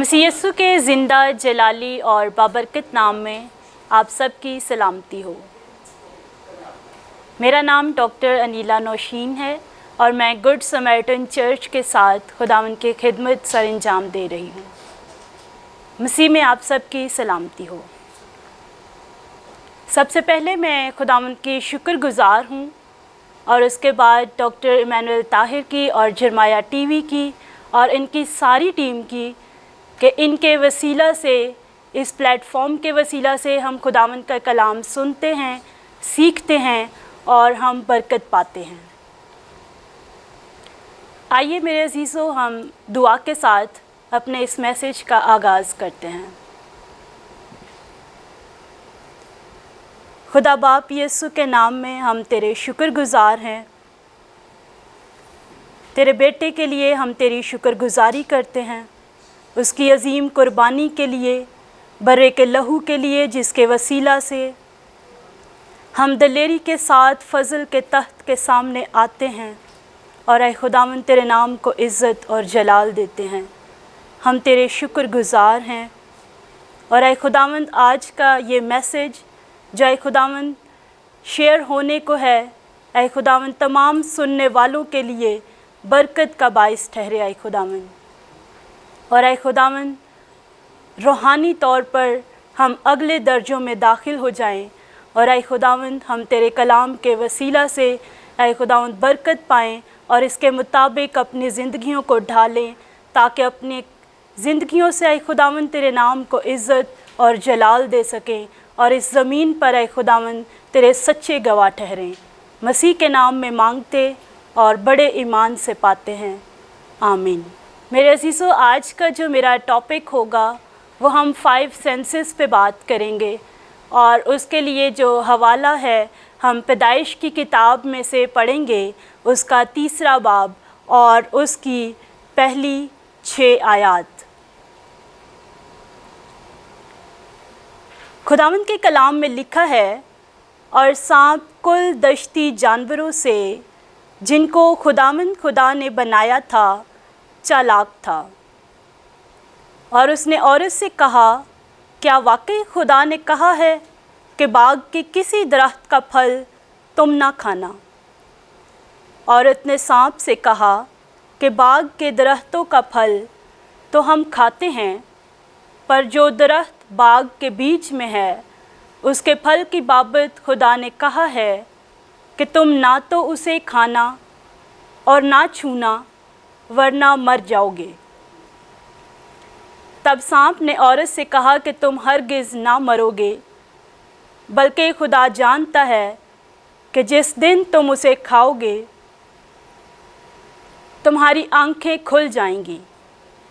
मसीह यीशु के ज़िंदा जलाली और बाबरकत नाम में आप सबकी सलामती हो। मेरा नाम डॉक्टर अनीला नौशीन है और मैं गुड समैरिटन चर्च के साथ खुदावंद की खिदमत सरअंजाम दे रही हूँ। मसीह में आप सबकी सलामती हो। सबसे पहले मैं खुदावंद की शुक्रगुज़ार हूँ और उसके बाद डॉक्टर इमैनुअल ताहिर की और जरमाया टीवी की और इनकी सारी टीम की कि इनके वसीला से, इस प्लेटफॉर्म के वसीला से हम खुदावंद का कलाम सुनते हैं, सीखते हैं और हम बरकत पाते हैं। आइए मेरे अज़ीज़ों, हम दुआ के साथ अपने इस मैसेज का आगाज़ करते हैं। खुदा बाप यीशु के नाम में हम तेरे शुक्रगुज़ार हैं। तेरे बेटे के लिए हम तेरी शुक्रगुज़ारी करते हैं, उसकी अजीम कुर्बानी के लिए, बर्रे के लहू के लिए, जिसके वसीला से हम दलेरी के साथ फ़ज़ल के तख्त के सामने आते हैं और ऐ खुदावंद तेरे नाम को इज़्ज़त और जलाल देते हैं। हम तेरे शुक्रगुज़ार हैं और ऐ खुदावंद आज का ये मैसेज जो ऐ खुदावंद शेयर होने को है, ऐ खुदावंद तमाम सुनने वालों के लिए बरकत का बाइस ठहरे ऐ खुदावंद। और ऐ खुदावंद रूहानी तौर पर हम अगले दर्जों में दाखिल हो जाएं और ऐ खुदावंद हम तेरे कलाम के वसीला से ऐ खुदावंद बरकत पाएं और इसके मुताबिक अपनी ज़िंदगियों को ढालें, ताकि अपनी ज़िंदगियों से ऐ खुदावंद तेरे नाम को इज़्ज़त और जलाल दे सकें और इस ज़मीन पर ऐ खुदावंद तेरे सच्चे गवाह ठहरें। मसीह के नाम में मांगते और बड़े ईमान से पाते हैं, आमीन। मेरे अज़ीज़ों, आज का जो मेरा टॉपिक होगा वो हम 5 सेंसेस पे बात करेंगे और उसके लिए जो हवाला है हम पैदाइश की किताब में से पढ़ेंगे, उसका 3रा बाब और उसकी पहली 6 आयात। खुदावंद के कलाम में लिखा है, और सांप कुल दश्ती जानवरों से जिनको खुदावंद खुदा ने बनाया था चालाक था, और उसने औरत से कहा, क्या वाकई खुदा ने कहा है कि बाग के किसी दरख्त का फल तुम ना खाना? औरत ने सांप से कहा कि बाग के दरख्तों का फल तो हम खाते हैं, पर जो दरख्त बाग के बीच में है उसके फल की बाबत खुदा ने कहा है कि तुम ना तो उसे खाना और ना छूना, वरना मर जाओगे। तब सांप ने औरत से कहा कि तुम हरगिज़ ना मरोगे, बल्कि खुदा जानता है कि जिस दिन तुम उसे खाओगे तुम्हारी आंखें खुल जाएंगी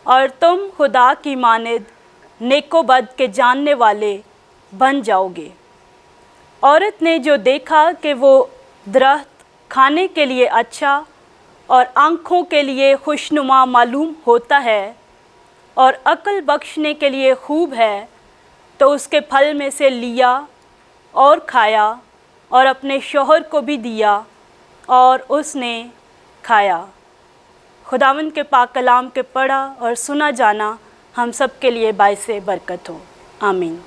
और तुम खुदा की मानिद नेको बद के जानने वाले बन जाओगे। औरत ने जो देखा कि वो दरख्त खाने के लिए अच्छा और आँखों के लिए खुशनुमा मालूम होता है और अक्ल बख्शने के लिए खूब है, तो उसके फल में से लिया और खाया और अपने शौहर को भी दिया और उसने खाया। खुदावंद के पाक कलाम के पढ़ा और सुना जाना हम सब के लिए बाइसे बरकत हो, आमीन।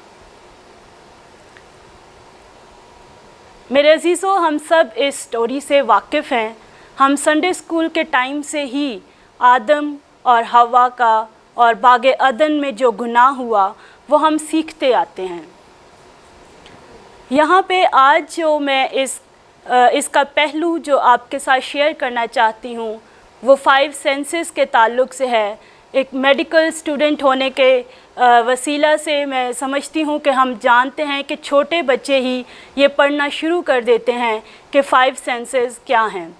मेरे अज़ीज़ों, हम सब इस स्टोरी से वाकिफ़ हैं। हम संडे स्कूल के टाइम से ही आदम और हवा का और बागे अदन में जो गुनाह हुआ वो हम सीखते आते हैं। यहाँ पे आज जो मैं इसका पहलू जो आपके साथ शेयर करना चाहती हूँ वो 5 सेंसेस के ताल्लुक़ से है। एक मेडिकल स्टूडेंट होने के वसीला से मैं समझती हूँ कि हम जानते हैं कि छोटे बच्चे ही ये पढ़ना शुरू कर देते हैं कि 5 सेंसेस क्या हैं।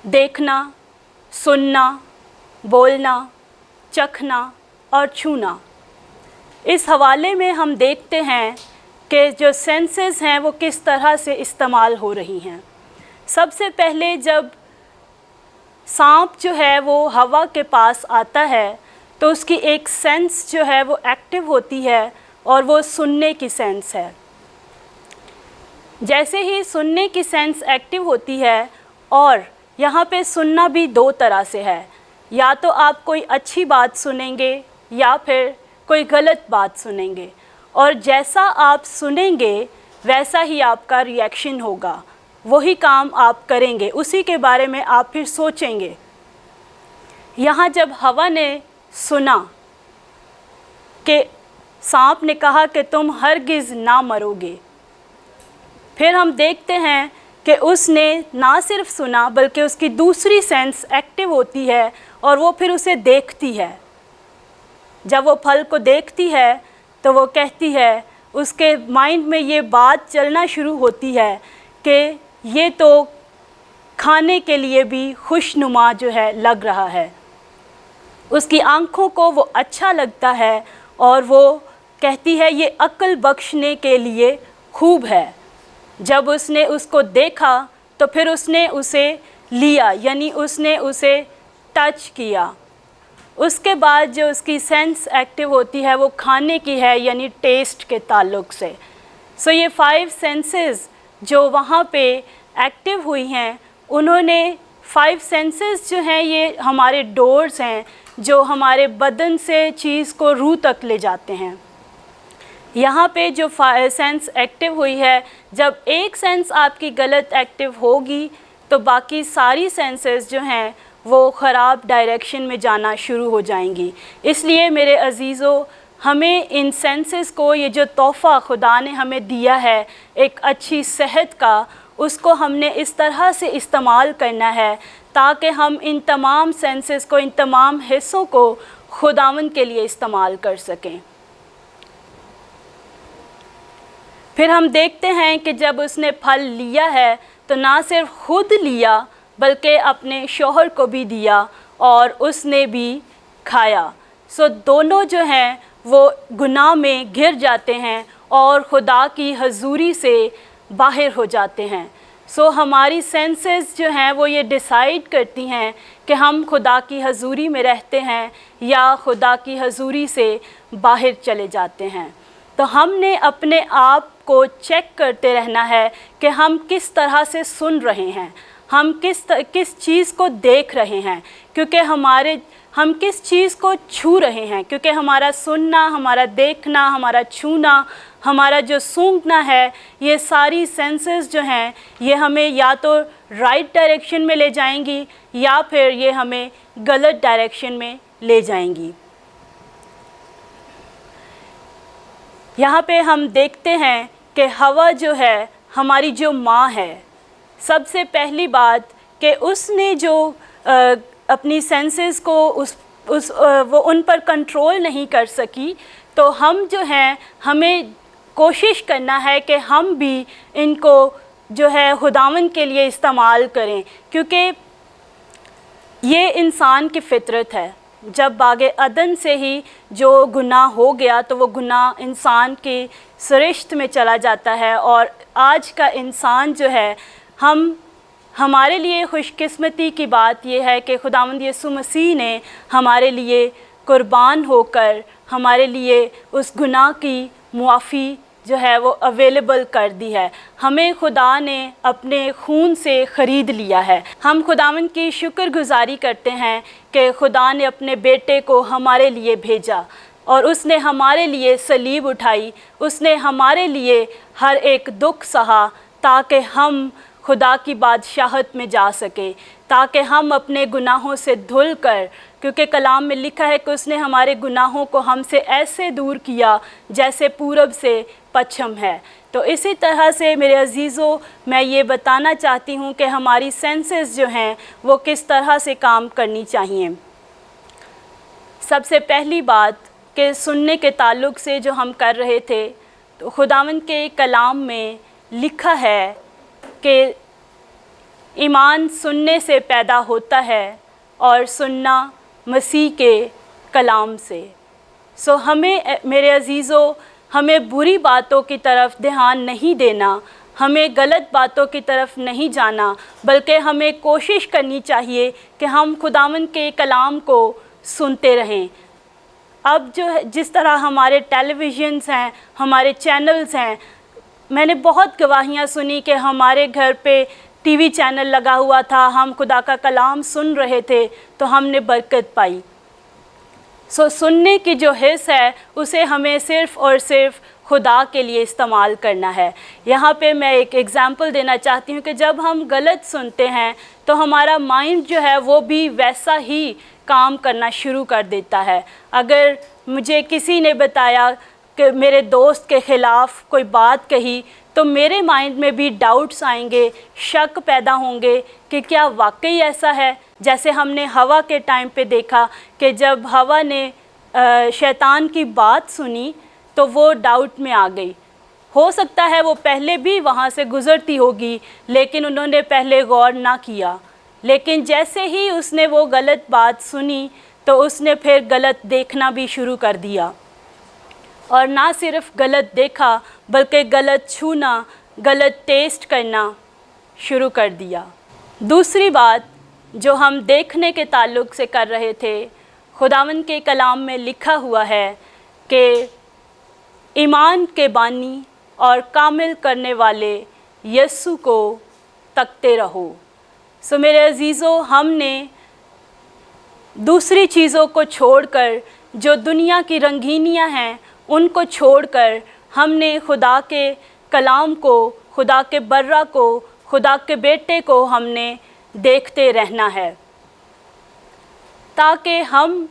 देखना, सुनना, बोलना, चखना और छूना। इस हवाले में हम देखते हैं कि जो सेंसेस हैं वो किस तरह से इस्तेमाल हो रही हैं। सबसे पहले जब सांप जो है वो हवा के पास आता है तो उसकी एक सेंस जो है वो एक्टिव होती है और वो सुनने की सेंस है। जैसे ही सुनने की सेंस एक्टिव होती है, और यहाँ पे सुनना भी 2 तरह से है, या तो आप कोई अच्छी बात सुनेंगे یا پھر کوئی غلط بات سنیں گے، اور جیسا آپ سنیں گے ویسا ہی آپ کا ریئیکشن ہوگا، وہی کام آپ کریں گے، اسی کے بارے میں آپ پھر سوچیں گے۔ یہاں جب ہوا نے سنا کہ سانپ نے کہا کہ تم ہرگز نہ مرو گے، پھر ہم دیکھتے ہیں کہ اس نے نہ صرف سنا بلکہ اس کی دوسری سینس ایکٹیو ہوتی ہے اور وہ پھر اسے دیکھتی ہے۔ جب وہ پھل کو دیکھتی ہے تو وہ کہتی ہے، اس کے مائنڈ میں یہ بات چلنا شروع ہوتی ہے کہ یہ تو کھانے کے لیے بھی خوشنما جو ہے لگ رہا ہے۔ اس کی آنکھوں کو وہ اچھا لگتا ہے اور وہ کہتی ہے یہ عقل بخشنے کے لیے خوب ہے۔ جب اس نے اس کو دیکھا تو پھر اس نے اسے لیا، یعنی اس نے اسے ٹچ کیا۔ اس کے بعد جو اس کی سینس ایکٹیو ہوتی ہے وہ کھانے کی ہے، یعنی ٹیسٹ کے تعلق سے۔ سو یہ 5 سینسز جو وہاں پہ ایکٹیو ہوئی ہیں، انہوں نے 5 سینسز جو ہیں یہ ہمارے ڈورز ہیں جو ہمارے بدن سے چیز کو روح تک لے جاتے ہیں۔ یہاں پہ جو سینس ایکٹیو ہوئی ہے، جب ایک سینس آپ کی غلط ایکٹیو ہوگی تو باقی ساری سینسز جو ہیں وہ خراب ڈائریکشن میں جانا شروع ہو جائیں گی۔ اس لیے میرے عزیزو، ہمیں ان سینسز کو، یہ جو تحفہ خدا نے ہمیں دیا ہے ایک اچھی صحت کا، اس کو ہم نے اس طرح سے استعمال کرنا ہے تاکہ ہم ان تمام سینسز کو، ان تمام حصوں کو خداوند کے لیے استعمال کر سکیں۔ پھر ہم دیکھتے ہیں کہ جب اس نے پھل لیا ہے تو نہ صرف خود لیا بلکہ اپنے شوہر کو بھی دیا اور اس نے بھی کھایا۔ سو دونوں جو ہیں وہ گناہ میں گر جاتے ہیں اور خدا کی حضوری سے باہر ہو جاتے ہیں۔ سو ہماری سینسز جو ہیں وہ یہ ڈیسائیڈ کرتی ہیں کہ ہم خدا کی حضوری میں رہتے ہیں یا خدا کی حضوری سے باہر چلے جاتے ہیں۔ تو ہم نے اپنے آپ کو چیک کرتے رہنا ہے کہ ہم کس طرح سے سن رہے ہیں، ہم کس چیز کو دیکھ رہے ہیں، کیونکہ ہم کس چیز کو چھو رہے ہیں، کیونکہ ہمارا سننا، ہمارا دیکھنا، ہمارا چھونا، ہمارا جو سونگھنا ہے، یہ ساری سینسز جو ہیں یہ ہمیں یا تو رائٹ ڈائریکشن میں لے جائیں گی یا پھر یہ ہمیں غلط ڈائریکشن میں لے جائیں گی۔ یہاں پہ ہم دیکھتے ہیں کہ ہوا جو ہے ہماری جو ماں ہے، سب سے پہلی بات کہ اس نے جو اپنی سینسز کو وہ ان پر کنٹرول نہیں کر سکی، تو ہم جو ہیں ہمیں کوشش کرنا ہے کہ ہم بھی ان کو جو ہے خداوند کے لیے استعمال کریں، کیونکہ یہ انسان کی فطرت ہے۔ جب باغ عدن سے ہی جو گناہ ہو گیا تو وہ گناہ انسان کی سرشت میں چلا جاتا ہے، اور آج کا انسان جو ہے، ہمارے لیے خوش قسمتی کی بات یہ ہے کہ خداوند یسوع مسیح نے ہمارے لیے قربان ہو کر ہمارے لیے اس گناہ کی معافی جو ہے وہ اویلیبل کر دی ہے۔ ہمیں خدا نے اپنے خون سے خرید لیا ہے۔ ہم خداوند کی شکر گزاری کرتے ہیں کہ خدا نے اپنے بیٹے کو ہمارے لیے بھیجا اور اس نے ہمارے لیے صلیب اٹھائی، اس نے ہمارے لیے ہر ایک دکھ سہا تاکہ ہم خدا کی بادشاہت میں جا سکیں، تاکہ ہم اپنے گناہوں سے دھل کر، کیونکہ کلام میں لکھا ہے کہ اس نے ہمارے گناہوں کو ہم سے ایسے دور کیا جیسے پورب سے پچھم ہے۔ تو اسی طرح سے میرے عزیزو، میں یہ بتانا چاہتی ہوں کہ ہماری سینسز جو ہیں وہ کس طرح سے کام کرنی چاہیے۔ سب سے پہلی بات کہ سننے کے تعلق سے جو ہم کر رہے تھے، تو خداوند کے کلام میں لکھا ہے کہ ایمان سننے سے پیدا ہوتا ہے اور سننا مسیح کے کلام سے۔ سو ہمیں میرے عزیزو، ہمیں بری باتوں کی طرف دھیان نہیں دینا، ہمیں غلط باتوں کی طرف نہیں جانا، بلکہ ہمیں کوشش کرنی چاہیے کہ ہم خداوند کے کلام کو سنتے رہیں۔ اب جس طرح ہمارے ٹیلی ویژنز ہیں، ہمارے چینلز ہیں، میں نے بہت گواہیاں سنی کہ ہمارے گھر پہ ٹی وی چینل لگا ہوا تھا، ہم خدا کا کلام سن رہے تھے تو ہم نے برکت پائی۔ सुनने की जो हिस्स है उसे हमें सिर्फ़ और सिर्फ खुदा के लिए इस्तेमाल करना है। यहाँ पे मैं एक एग्ज़ाम्पल देना चाहती हूँ कि जब हम गलत सुनते हैं तो हमारा माइंड जो है वो भी वैसा ही काम करना शुरू कर देता है। अगर मुझे किसी ने बताया कि मेरे दोस्त के ख़िलाफ़ कोई बात कही तो मेरे माइंड में भी डाउट्स आएंगे, शक पैदा होंगे कि क्या वाकई ऐसा है। जैसे हमने हवा के टाइम पे देखा कि जब हवा ने शैतान की बात सुनी तो वो डाउट में आ गई। हो सकता है वो पहले भी वहाँ से गुज़रती होगी लेकिन उन्होंने पहले गौर ना किया, लेकिन जैसे ही उसने वो गलत बात सुनी तो उसने फिर गलत देखना भी शुरू कर दिया, और ना सिर्फ गलत देखा बल्कि गलत छूना, गलत टेस्ट करना शुरू कर दिया। दूसरी बात जो हम देखने के ताल्लुक़ से कर रहे थे, खुदावंद के कलाम में लिखा हुआ है कि ईमान के बानी और कामिल करने वाले यीशु को तकते रहो। सो मेरे अज़ीज़ों, हमने दूसरी चीज़ों को छोड़कर, जो दुनिया की रंगीनियां हैं उनको छोड़कर, हमने खुदा के कलाम को, खुदा के बर्रा को, खुदा के बेटे को हमने देखते रहना है ताकि हम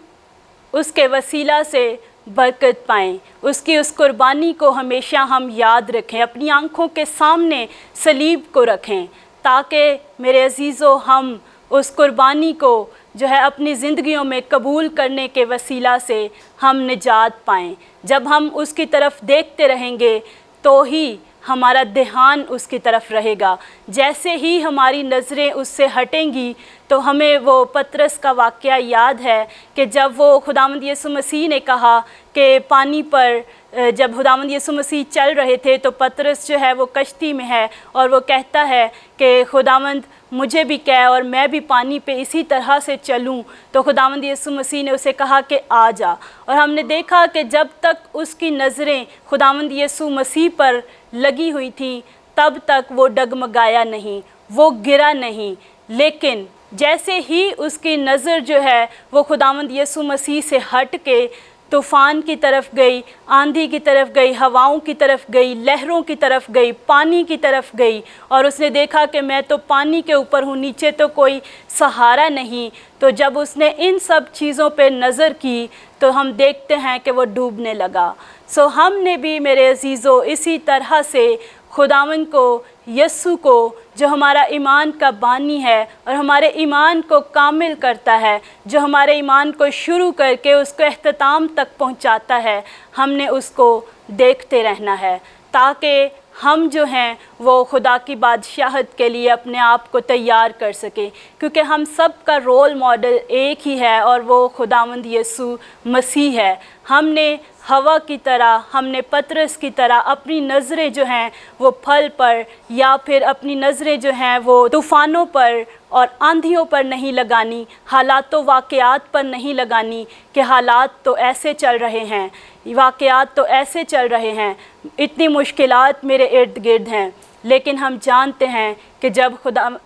उसके वसीला से बरकत पाएँ। उसकी उस कुर्बानी को हमेशा हम याद रखें, अपनी आँखों के सामने सलीब को रखें, ताकि मेरे अज़ीज़ों हम उस कुर्बानी को जो है अपनी ज़िंदगियों में कबूल करने के वसीला से हम निजात पाएँ। जब हम उसकी तरफ देखते रहेंगे तो ही हमारा ध्यान उसकी तरफ रहेगा। जैसे ही हमारी नज़रें उससे हटेंगी तो हमें वो पतरस का वाक़या याद है कि जब वो खुदावंद यीशु मसीह ने कहा कि पानी पर, जब खुदावंद यीशु मसीह चल रहे थे तो पतरस जो है वो कश्ती में है और वो कहता है कि खुदावंद मुझे भी कह और मैं भी पानी पे इसी तरह से चलूं। तो खुदावंद यीशु मसीह ने उसे कहा कि आ जा, और हमने देखा कि जब तक उसकी नज़रें खुदावंद यीशु मसीह पर लगी हुई थी तब तक वो डगमगाया नहीं, वो गिरा नहीं। लेकिन जैसे ही उसकी नज़र जो है वो खुदावंद यीशु मसीह से हट के तूफ़ान की तरफ गई, आंधी की तरफ गई, हवाओं की तरफ गई, लहरों की तरफ गई, पानी की तरफ गई, और उसने देखा कि मैं तो पानी के ऊपर हूँ, नीचे तो कोई सहारा नहीं। तो जब उसने इन सब चीज़ों पे नज़र की तो हम देखते हैं कि वो डूबने लगा। सो हमने भी मेरे अज़ीज़ों इसी तरह से खुदावंद को, यीशु को, जो हमारा ईमान का बानी है और हमारे ईमान को कामिल करता है, जो हमारे ईमान को शुरू करके उसको इख्तिताम तक पहुंचाता है, हमने उसको देखते रहना है ताकि हम जो हैं वो खुदा की बादशाहत के लिए अपने आप को तैयार कर सकें, क्योंकि हम सब का रोल मॉडल एक ही है और वो खुदावंद यीशु मसीह है। हमने हवा की तरह, हमने पतरस की तरह अपनी नज़रें जो हैं वो फल पर या फिर अपनी नज़रें जो हैं वो तूफ़ानों पर और आंधियों पर नहीं लगानी, हालातों वाक़यात पर नहीं लगानी कि हालात तो ऐसे चल रहे हैं, वाक़यात तो ऐसे चल रहे हैं, इतनी मुश्किलात मेरे इर्द गिर्द हैं। लेकिन हम जानते हैं कि जब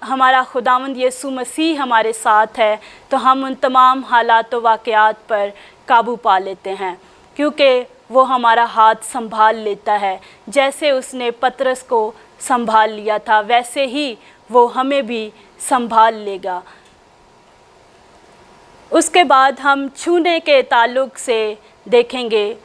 हमारा खुदावंद यीशु मसीह हमारे साथ है तो हम उन तमाम हालातों वाक़यात पर काबू पा लेते हैं, क्योंकि वो हमारा हाथ संभाल लेता है। जैसे उसने पतरस को संभाल लिया था वैसे ही वो हमें भी संभाल लेगा। उसके बाद हम छूने के ताल्लुक़ से देखेंगे।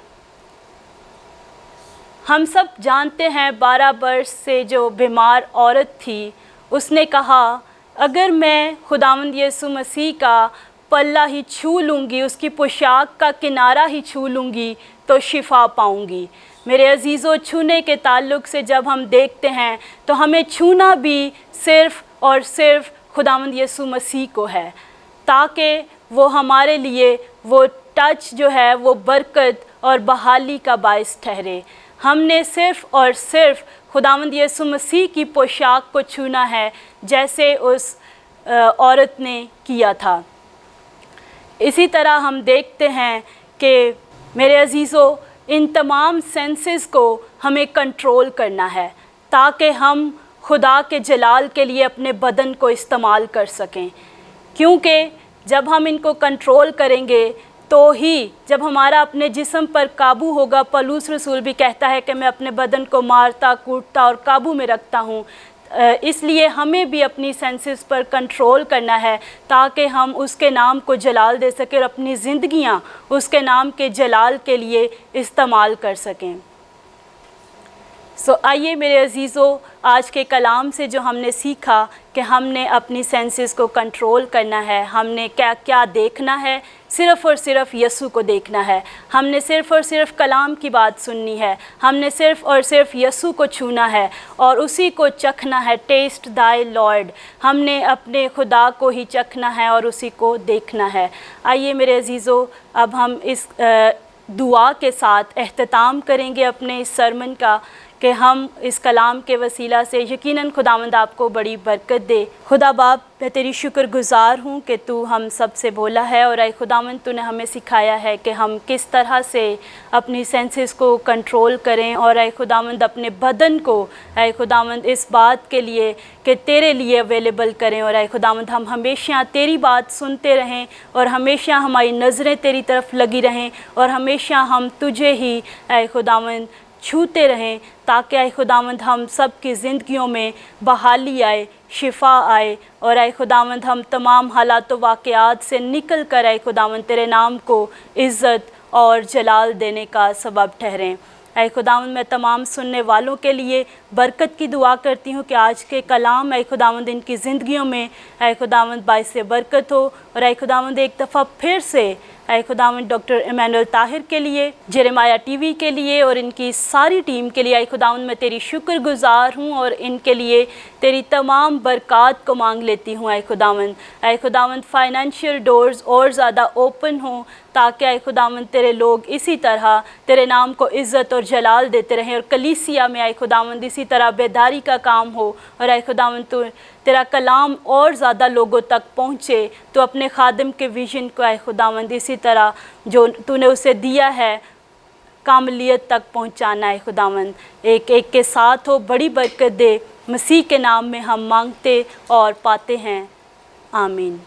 हम सब जानते हैं 12 वर्ष से जो बीमार औरत थी, उसने कहा अगर मैं खुदावंद यीशु मसीह का पल्ला ही छू लूँगी, उसकी पोशाक का किनारा ही छू लूँगी तो शिफा पाऊँगी। मेरे अज़ीज़ों, छूने के ताल्लुक़ से जब हम देखते हैं तो हमें छूना भी सिर्फ़ और सिर्फ खुदावंद यीशु मसीह को है, ताकि वो हमारे लिए वो टच जो है वो बरकत और बहाली का बायस ठहरे। हमने सिर्फ़ और सिर्फ खुदावंद यीशु मसीह की पोशाक को छूना है जैसे उस औरत ने किया था। इसी तरह हम देखते हैं कि मेरे अज़ीज़ों, इन तमाम सेंसेस को हमें कंट्रोल करना है ताकि हम खुदा के जलाल के लिए अपने बदन को इस्तेमाल कर सकें, क्योंकि जब हम इनको कंट्रोल करेंगे تو ہی جب ہمارا اپنے جسم پر قابو ہوگا. پولس رسول بھی کہتا ہے کہ میں اپنے بدن کو مارتا کوٹتا اور قابو میں رکھتا ہوں. اس لیے ہمیں بھی اپنی سینسز پر کنٹرول کرنا ہے تاکہ ہم اس کے نام کو جلال دے سکیں اور اپنی زندگیاں اس کے نام کے جلال کے لیے استعمال کر سکیں. آئیے میرے عزیزو، آج کے کلام سے جو ہم نے سیکھا کہ ہم نے اپنی سینسز کو کنٹرول کرنا ہے، ہم نے کیا دیکھنا ہے، صرف اور صرف یسوع کو دیکھنا ہے. ہم نے صرف اور صرف کلام کی بات سننی ہے. ہم نے صرف اور صرف یسوع کو چھونا ہے اور اسی کو چکھنا ہے. ٹیسٹ دائی لارڈ. ہم نے اپنے خدا کو ہی چکھنا ہے اور اسی کو دیکھنا ہے. آئیے میرے عزیزو، اب ہم اس دعا کے ساتھ اختتام کریں گے اپنے اس سرمن کا کہ ہم اس کلام کے وسیلہ سے یقیناً خداوند آپ کو بڑی برکت دے. خدا باپ، میں تیری شکر گزار ہوں کہ تو ہم سب سے بولا ہے، اور اے خداوند تو نے ہمیں سکھایا ہے کہ ہم کس طرح سے اپنی سینسز کو کنٹرول کریں، اور اے خداوند اپنے بدن کو اے خداوند اس بات کے لیے کہ تیرے لیے اویلیبل کریں. اور اے خداوند ہم ہمیشہ تیری بات سنتے رہیں اور ہمیشہ ہماری نظریں تیری طرف لگی رہیں اور ہمیشہ ہم تجھے ہی اے خداوند چھوتے رہیں، تاکہ اے خداوند ہم سب کی زندگیوں میں بحالی آئے، شفا آئے، اور اے خداوند ہم تمام حالات و واقعات سے نکل کر اے خداوند تیرے نام کو عزت اور جلال دینے کا سبب ٹھہریں. اے خداوند میں تمام سننے والوں کے لیے برکت کی دعا کرتی ہوں کہ آج کے کلام اے خداوند ان کی زندگیوں میں اے خداوند باعث برکت ہو. اور اے خداوند ایک دفعہ پھر سے اے خداوند ڈاکٹر ایمینول طاہر کے لیے، جرمایہ ٹی وی کے لیے اور ان کی ساری ٹیم کے لیے اے خداوند میں تیری شکر گزار ہوں اور ان کے لیے تیری تمام برکات کو مانگ لیتی ہوں. اے خداوند فائنینشیل ڈورز اور زیادہ اوپن ہوں تاکہ اے خداوند تیرے لوگ اسی طرح تیرے نام کو عزت اور جلال دیتے رہیں، اور کلیسیا میں اے خداوند اسی طرح بیداری کا کام ہو، اور اے خداوند تو تیرا کلام اور زیادہ لوگوں تک پہنچے. تو اپنے خادم کے ویژن کو اے خداوند اسی طرح جو تو نے اسے دیا ہے کاملیت تک پہنچانا اے خداوند ایک ایک کے ساتھ ہو. بڑی برکت دے. مسیح کے نام میں ہم مانگتے اور پاتے ہیں. آمین.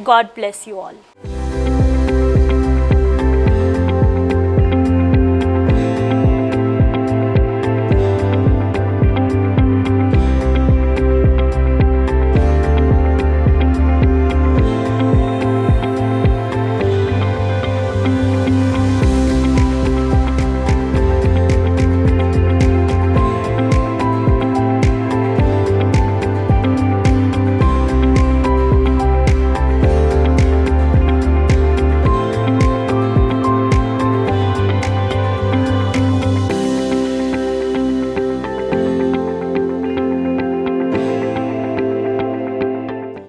God bless you all.